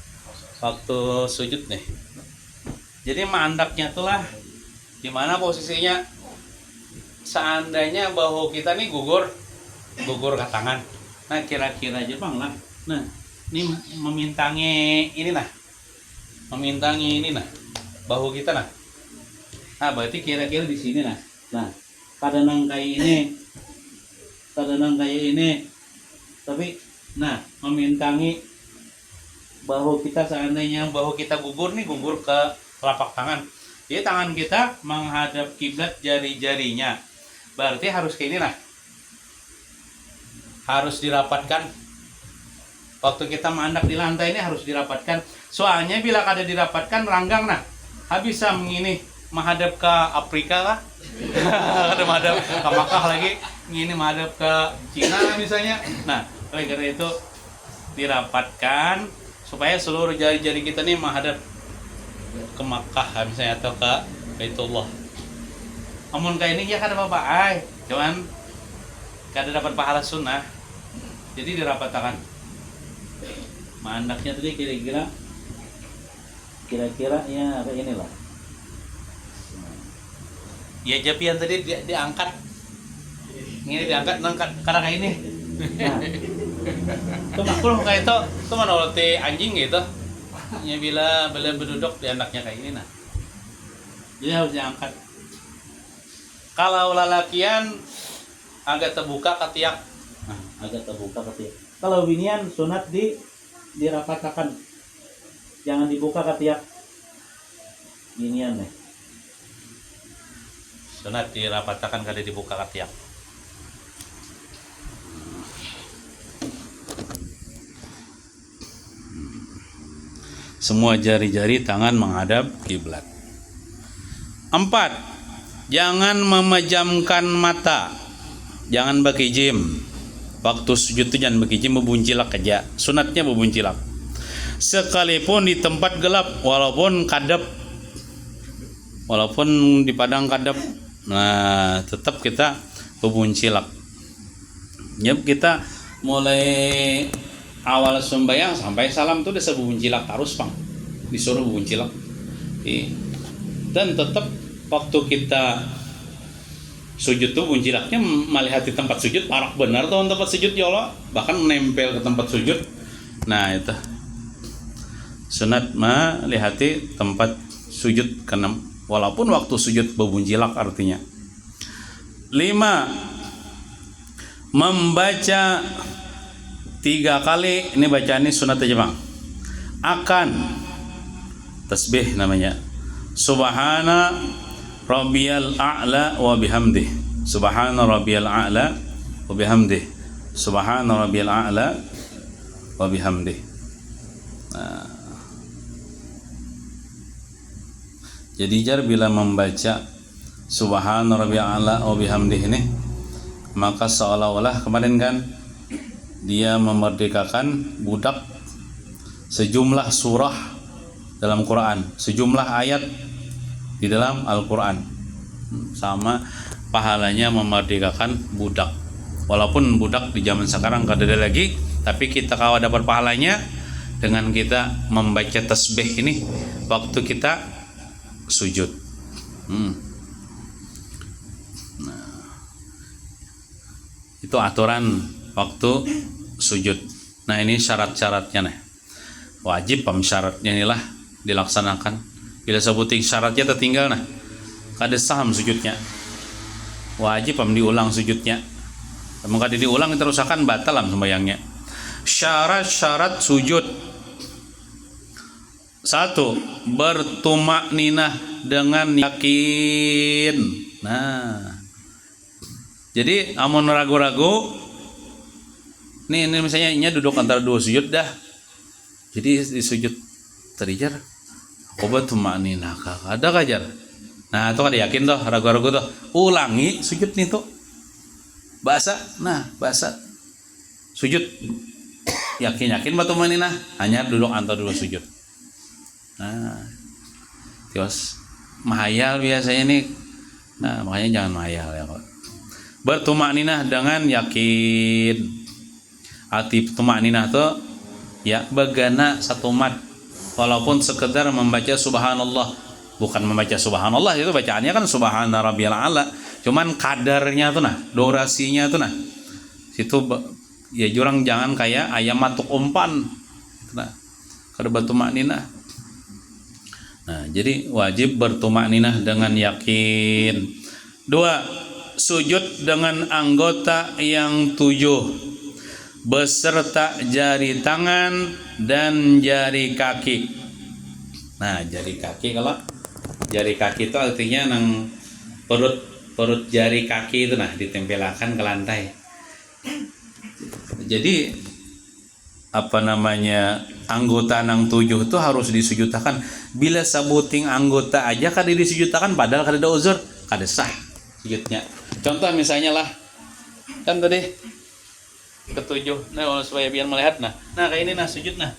sujud nih. Jadi mandaknya tuh lah di mana posisinya seandainya bahu kita nih gugur ke tangan. Nah kira-kira aja bang lah. Nah ini memintangi ini nah bahu kita nah. Nah berarti kira-kira di sini nah. Nah kadang kayak ini tapi nah memintangi bahu kita seandainya bahu kita gugur ke telapak tangan. Jadi tangan kita menghadap kiblat jari-jarinya. Berarti harus kayak ini nah. Harus dirapatkan. Waktu kita mandak di lantai ini harus dirapatkan. Soalnya bila kada dirapatkan ranggang nah. Habis mengini menghadap ke Afrika lah. Kada menghadap ke Makkah lagi. Ini menghadap ke Cina misalnya. Nah, oleh karena itu dirapatkan supaya seluruh jari-jari kita nih menghadap ke Makkah misalnya atau ke Baitullah. Amun kayak ini ya kada apa-apa cuman kada dapat pahala sunnah. Jadi dirapatkan. Mandaknya tadi kira-kira ya kayak inilah. Ya japian tadi diangkat. Ini diangkat nangkat karena kayak ini. Nah. Itu maklum kayak itu menoloti anjing gitu. Ya bila berduduk di anaknya kayak ini nah. Jadi harus diangkat. Kalau lalakian agak terbuka ketiak. Nah, agak terbuka ketiak. Kalau binian sunat dirapatkan. Jangan dibuka ketiak. Binian nih. Sunat dirapatkan kada dibuka ketiak. Semua jari-jari tangan menghadap kiblat. 4. Jangan memejamkan mata. Jangan bakijim. Waktu sujud itu jangan bakijim, bebuncilak aja. Sunatnya bebuncilak. Sekalipun di tempat gelap, walaupun di padang kadap. Nah, tetap kita bebuncilak. Yep, kita mulai awal sembahyang sampai salam tuh udah sebuncilak terus bang, disuruh buncilak. Dan tetap waktu kita sujud tuh buncilaknya melihat di tempat sujud parak benar tuh tempat sujud ya Allah, bahkan menempel ke tempat sujud. Nah itu sunat lihati tempat sujud karena walaupun waktu sujud bebuncilak artinya. 5. Membaca 3 kali, ini bacaan ini sunat aja bang. Akan tasbih namanya. Subhana rabbiyal a'la wa bihamdih. Subhana rabbiyal a'la wa bihamdih. Subhana rabbiyal a'la wa bihamdih. Nah. Jadi jar bila membaca Subhana rabbiyal a'la wa bihamdih ini, maka seolah-olah kemarin kan dia memerdekakan budak sejumlah surah dalam Quran, sejumlah ayat di dalam Al-Quran. Sama pahalanya memerdekakan budak. Walaupun budak di zaman sekarang kada ada lagi, tapi kita kalau dapat pahalanya dengan kita membaca tasbih ini waktu kita sujud. Nah, itu aturan waktu sujud. Nah, ini syarat-syaratnya nih. Wajib syaratnya inilah dilaksanakan. Bila sebuting syaratnya tertinggal nah, kada saham sujudnya. Wajib diulang sujudnya. Namun kada diulang terus akan batal sembahyangnya. Syarat-syarat sujud. 1. Bertumakninah dengan yakin. Nah, jadi amun ragu-ragu, ini misalnya ini duduk antara dua sujud dah. Jadi di sujud terijar, aku bertumakninah ada kajar. Nah, itu kada yakin tuh, ragu-ragu tuh. Ulangi sujud nih tuh. Bahasa sujud. Yakin bertumakninah, hanya duduk antara dua sujud. Nah, terus mahayal biasanya nih. Nah, makanya jangan mahayal ya kok. Bertumakninah dengan yakin. Arti tumakninah tuh ya begana satu mat, walaupun sekedar membaca subhanallah, bukan membaca subhanallah, itu bacaannya kan subhana rabbiyal a'la, cuman kadarnya tuh nah, durasinya tuh nah, situ ya jurang jangan kayak ayam matuk umpan, nah, kada bertumakninah. Nah, jadi wajib bertumakninah dengan yakin. 2. Sujud dengan anggota yang 7 beserta jari tangan dan jari kaki. Nah, jari kaki, kalau jari kaki itu artinya nang perut jari kaki itu nah ditempelkan ke lantai. Jadi anggota nang 7 itu harus disujudkan. Bila sabuting anggota aja kada disujudkan padahal kada ada uzur, kada sah sujudnya. Contoh misalnya lah, kan tadi ketujuh, nah supaya biar melihat nah kayak ini nah sujud nah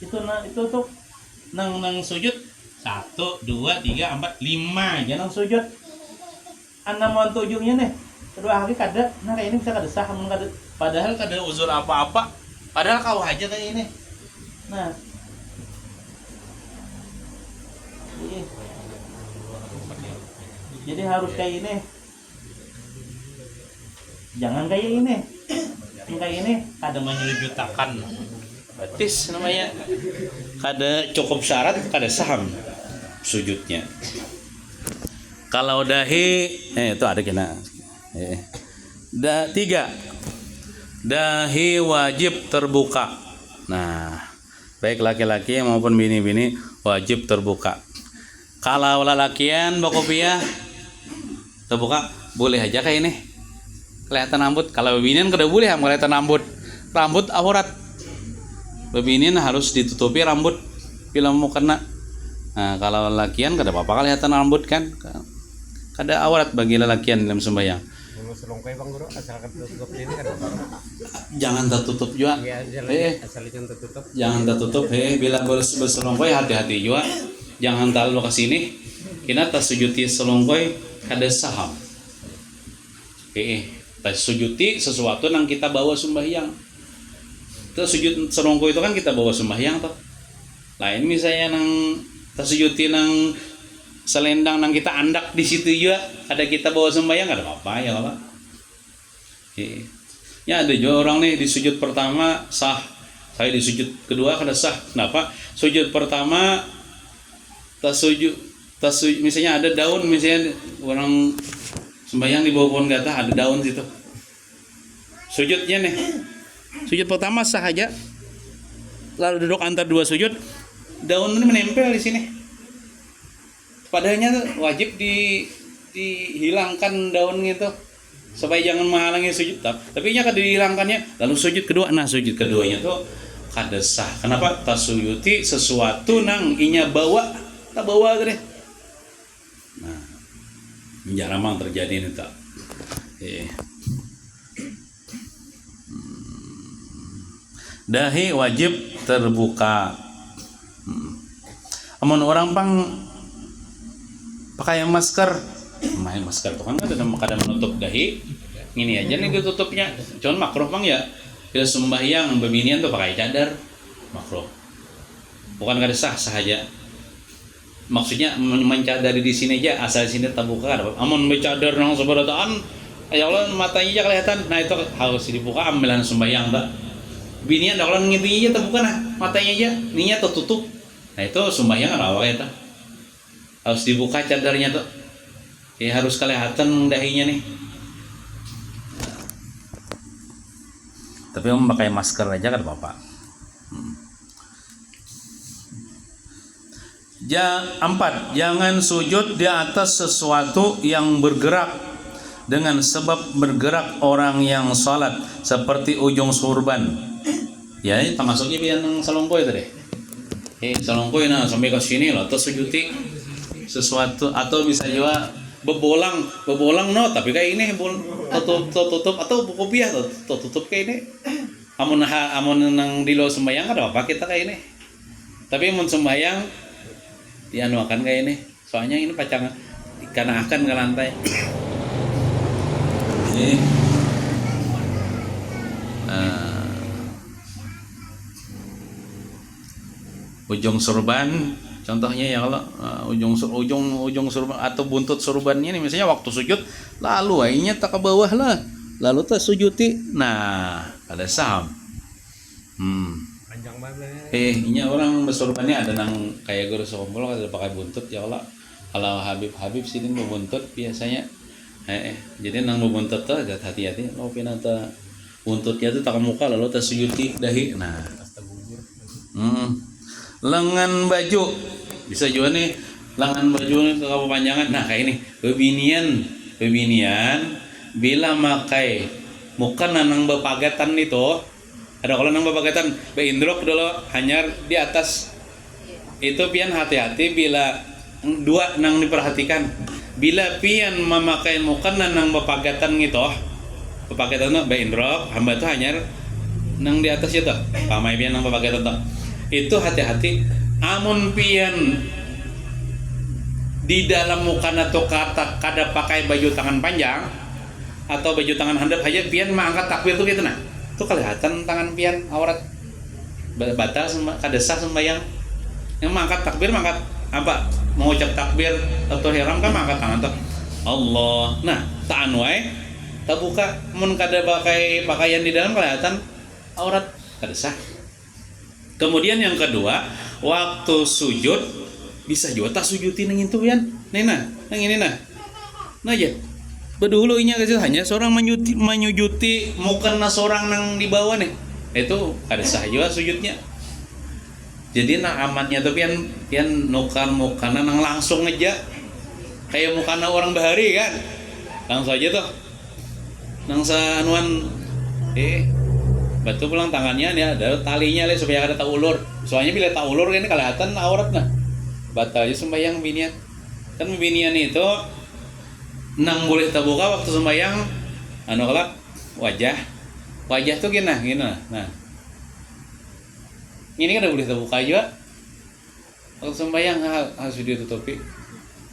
itu tuh nang sujud 1, 2, 3, 4, 5 jangan sujud 6 7-nya nih kedua hari kada, nah kayak ini bisa kada sah kada, padahal kada uzur apa-apa, padahal kau aja kayak ini. Nah jadi harus kayak ini, jangan kayak ini. Yang kayak ini kada menyujudkan batis namanya, kada cukup syarat, kada saham sujudnya. Kalau dahi itu ada kena 3. Dahi wajib terbuka. Nah, baik laki-laki maupun bini-bini wajib terbuka. Kalau lelakian bakopiah terbuka boleh aja kayak ini. Kelihatan rambut. Kalau bebinian kada boleh kelihatan rambut. Rambut aurat. Bebinian harus ditutupi rambut bila mau kena. Nah, kalau lelakian kada apa-apa kelihatan rambut kan. Kada aurat bagi lelakian dalam sembahyang. Selongkai Bang Guru, asalkan tertutup ini kan. Jangan tertutup juga. Asalkan tertutup. Jangan tertutup. Bila berselongkai hati-hati juga. Jangan terlalu ke sini. Kena tasujudi selongkai kada saham. Sujuti sesuatu yang kita bawa sembahyang. Terus sujud serongko itu kan kita bawa sembahyang toh. Lain misalnya nang tersujuti nang selendang nang kita andak di situ juga ada kita bawa sembahyang, ada apa ya Pak? Ya ada juga orang nih di sujud pertama sah, saya di sujud kedua kada sah. Kenapa? Sujud pertama tasujud misalnya ada daun, misalnya orang sembahyang di bawah pohon gata ada daun situ. Sujudnya nih, sujud pertama sah aja, lalu duduk antar dua sujud, daun ini menempel di sini. Padahalnya wajib dihilangkan daun itu supaya jangan menghalangi sujud. Tapi nya kada dihilangkannya, lalu sujud kedua. Nah sujud keduanya tuh kada sah. Kenapa? Tasuyuti sesuatu nang inya bawa, tak bawa deh. Nah, jarang terjadi ini tak. Dahi wajib terbuka. Amun orang pang pakai masker main masker tuh kan ada menutup dahi. Ini aja nih ditutupnya. Cuman makruh bang ya. Bila sembahyang bebinian tuh pakai cadar, makruh. Bukan kada sah aja. Maksudnya mencadari di sini aja, asal sini terbuka. Amun bercadar nang seberataan, ya Allah matanya aja kelihatan. Nah itu harus dibuka ambilan sembahyang tak. Binian dah kalau ngitinya aja terbuka nah, matanya aja, ninya tertutup. Nah itu sembahyang kan awalnya tuh. Harus dibuka cadarnya tuh. Ya harus kelihatan dahinya nih. Tapi memakai masker aja kan Bapak. 4. Jangan sujud di atas sesuatu yang bergerak dengan sebab bergerak orang yang salat seperti ujung surban. Ya, ini termasuknya pian salongkoy tadi. Salongkoy nah sampai ke sini loh, terus sujuti sesuatu atau bisa juga bebolang no, tapi kayak ini tutup atau buku kopiah tutup kayak ini. Amun nang di lo sembayang ada apa kita kayak ini. Tapi mun sembayang dianuakan kayak ini. Soalnya ini pacangan karena akan ke lantai. Ujung surban contohnya ya kalau ujung surban atau buntut surbannya nih misalnya waktu sujud lalu akhirnya tak ke bawah lah lalu tak sujuti nah ada saham Panjang banget. ini orang bersurbannya ada nang kayak guru sekompol ada pakai buntut ya Allah kalau Habib sini berbuntut biasanya jadi nang berbuntut tuh hati-hati lo pinata buntutnya tuh tak ke muka lalu tak sujuti dahi nah lengan baju bisa juga nih lengan baju nih ke kepanjangan nah kayak ini bebinian bila makai muka nanang bepagatan itu ada kalau nang bepagatan beindrok dulu hanya di atas itu pian hati-hati bila dua nang diperhatikan bila pian memakai muka nanang bepagatan gitu bepagatan tuh beindrok hamba tuh hanya nang di atas itu pamai pian nang bepagatan tuh itu hati-hati amun pian di dalam mukana tuh kada pakai baju tangan panjang atau baju tangan handap aja pian mengangkat takbir tuh gitu nah tuh kelihatan tangan pian aurat batal kada sah sembahyang yang mengangkat takbir mengangkat apa mengucap takbir atau ihram kan mengangkat tangan tuh Allah nah tak anwai tak buka mun kada pakai pakaian di dalam kelihatan aurat kada sah. Kemudian yang kedua, waktu sujud bisa juga tak sujuti nang itu pian. Nang ini nah. Nah aja. Bedulu inya kecil hanya seorang menyujuti mukena seorang nang di bawah nih. Itu ada sah juga sujudnya. Jadi nah amatnya tuh pian nukan mukana nang langsung aja. Kayak mukana orang bahari kan. Langsung aja tuh. Nang sanuan batu pulang tangannya nih ada talinya lah supaya kada tak ulur. Soalnya bila tak ulur ini kelihatan aurat nah. Batal aja sembahyang binian. Kan binian itu nang boleh terbuka waktu sembahyang kalak wajah tuh gini nah. Ini kan udah boleh terbuka juga. Waktu sembahyang harus ditutupi.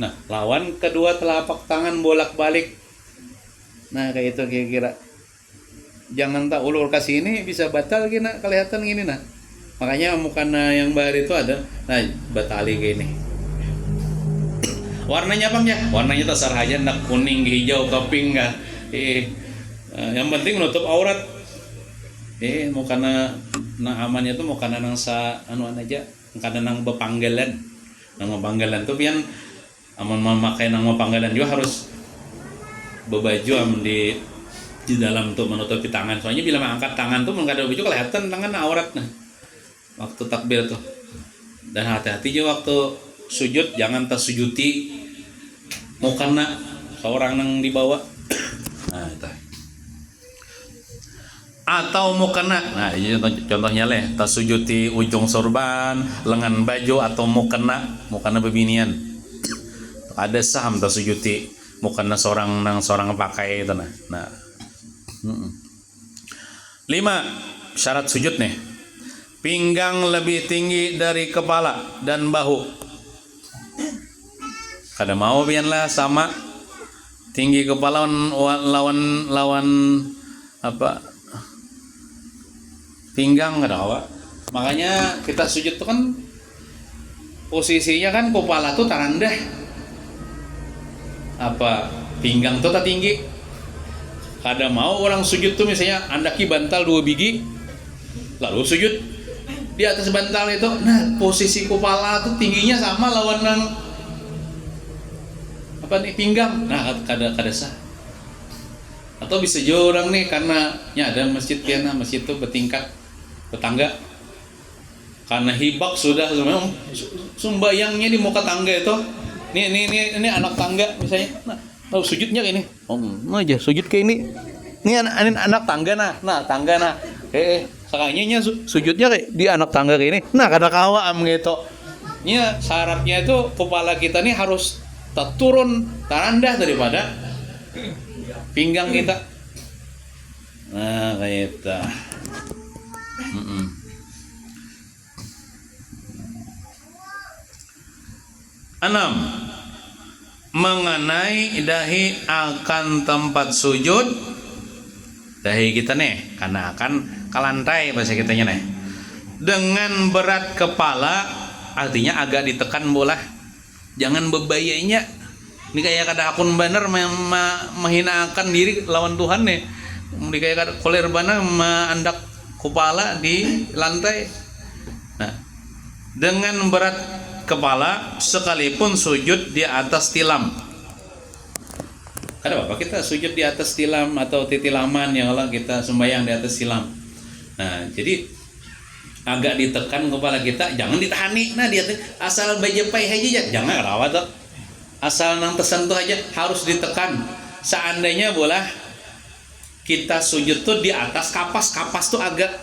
Nah, lawan kedua telapak tangan bolak-balik. Nah, kayak itu kira-kira. Jangan tak ulur ke sini bisa batal gini kelihatan gini nah. Makanya mukana yang baru itu ada nah batali gini. Warnanya apa ya? Warnanya terserah aja nak kuning, hijau, ke pink enggak. Yang penting menutup aurat. Mukana nah amannya tuh mukana nang sa anuan aja, mukana nang bepanggalan. Nang bepanggalan tuh pian amun memakai nang bepanggalan juga harus bebaju amun di dalam tuh menutupi tangan. Soalnya bila mengangkat tangan tuh mengada baju kelihatan tangan aurat nah. Waktu takbir tuh. Dan hati-hati juga waktu sujud jangan tersujuti mukana seorang nang di bawah. Nah, itu. Atau mukana. Nah, ini contohnya tersujuti ujung sorban, lengan baju atau mukana bebinian. Ada saham tersujuti mukana seorang pakai itu nah. Nah. 5. Syarat sujud nih. Pinggang lebih tinggi dari kepala dan bahu. Kada mau biarlah sama tinggi kepala lawan apa pinggang nggak ada. Makanya kita sujud tuh kan posisinya kan kepala tuh tarandah, apa pinggang tuh tak tinggi. Kada mau orang sujud tuh misalnya andaki bantal 2 biji lalu sujud di atas bantal itu, nah posisi kepala tuh tingginya sama lawan yang apa nih pinggang, nah kada sah. Atau bisa juga orang nih karena ya ada masjid kiana, masjid tuh bertingkat tetangga, karena hibak sudah sumbayangnya di muka tangga itu, ini anak tangga misalnya, nah lalu sujudnya kayak ini, aja sujud kayak ini anak tangga tangga sekalinya sujudnya kayak di anak tangga kayak ini, nah kada kawa gitu. Nya syaratnya itu kepala kita nih harus turun terendah daripada pinggang kita. Nah kayak itu. 6. Mengenai dahi akan tempat sujud dahi kita nih karena akan ke lantai bahasa kitanya nih dengan berat kepala, artinya agak ditekan bola, jangan bebayanya ini kayak kada akun bener menghinakan diri lawan Tuhan nih, ini kayak kada koler bener menandak kepala di lantai. Nah dengan berat kepala sekalipun sujud di atas tilam. Ada apa kita sujud di atas tilam atau titilaman yang Allah kita sembahyang di atas tilam. Nah, jadi agak ditekan kepala kita, jangan ditahani. Nah, dia asal bajepai aja jangan rawat tuh. Asal nang tersentuh aja harus ditekan. Seandainya bola kita sujud tuh di atas kapas tuh agak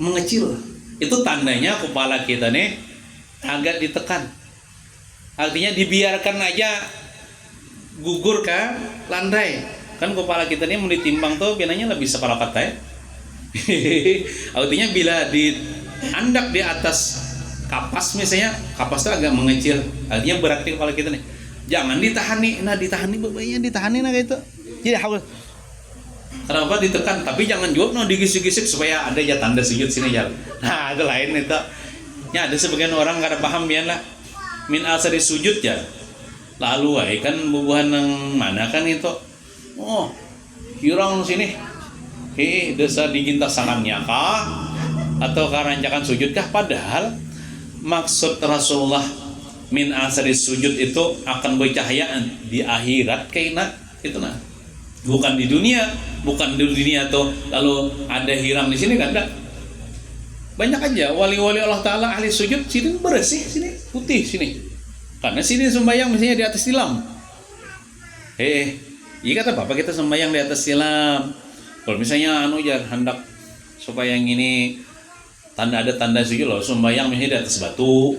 mengecil. Itu tandanya kepala kita nih agak ditekan, artinya dibiarkan aja gugur ke lantai. Kan kepala kita ini mau ditimbang tuh biasanya lebih separapat ya. Artinya bila diandak di atas kapas misalnya, kapas tuh agak mengecil, artinya berat kepala kita nih. Jangan ditahani, nah ditahani bebannya ditahani nah gitu. Jadi harus kenapa ditekan, tapi jangan juga digisik-gisik supaya ada ya tanda sujud sini ya. Nah, itu lain itu. Ya ada sebagian orang kada paham biar lah min asari sujud ya, lalu kan bubuhan yang mana kan itu, oh kirang sini desa diginta sangannya kah atau karancakan sujud kah, padahal maksud Rasulullah min asari sujud itu akan bercahaya di akhirat kayaknya itu nah, bukan di dunia tuh lalu ada hilang di sini kan ada. Banyak aja wali-wali Allah Ta'ala ahli sujud sini bersih, sini putih sini, karena sini sembahyang misalnya di atas tilam. Iya kata bapak kita sembahyang di atas tilam. Kalau misalnya hendak supaya yang ini ada tanda sujud loh, sembahyang misalnya di atas batu.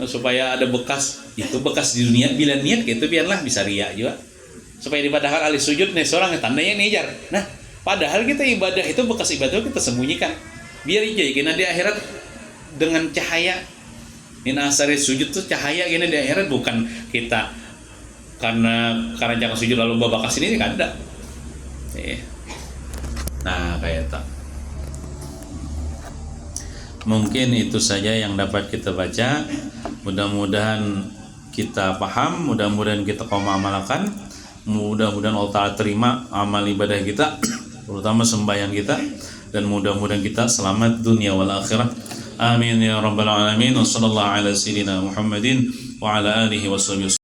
Supaya ada bekas, itu bekas di dunia bila niat gitu biarlah bisa riak juga, supaya dipadakan ahli sujud nih seorang tandanya nih jar. Nah padahal kita ibadah itu bekas ibadah kita sembunyikan biar jadi di akhirat dengan cahaya. Min asari sujud tuh cahaya gini di akhirat, bukan kita karena jangan sujud lalu babakas ini kan ada. Nah kayak tak. Mungkin itu saja yang dapat kita baca. Mudah-mudahan kita paham, mudah-mudahan kita amalkan, mudah-mudahan Allah Ta'ala terima amal ibadah kita, terutama sembahyang kita, dan mudah-mudahan kita selamat dunia wal akhirah. Amin ya rabbal alamin. Wassallallahu ala sayyidina Muhammadin wa ala alihi wasallam.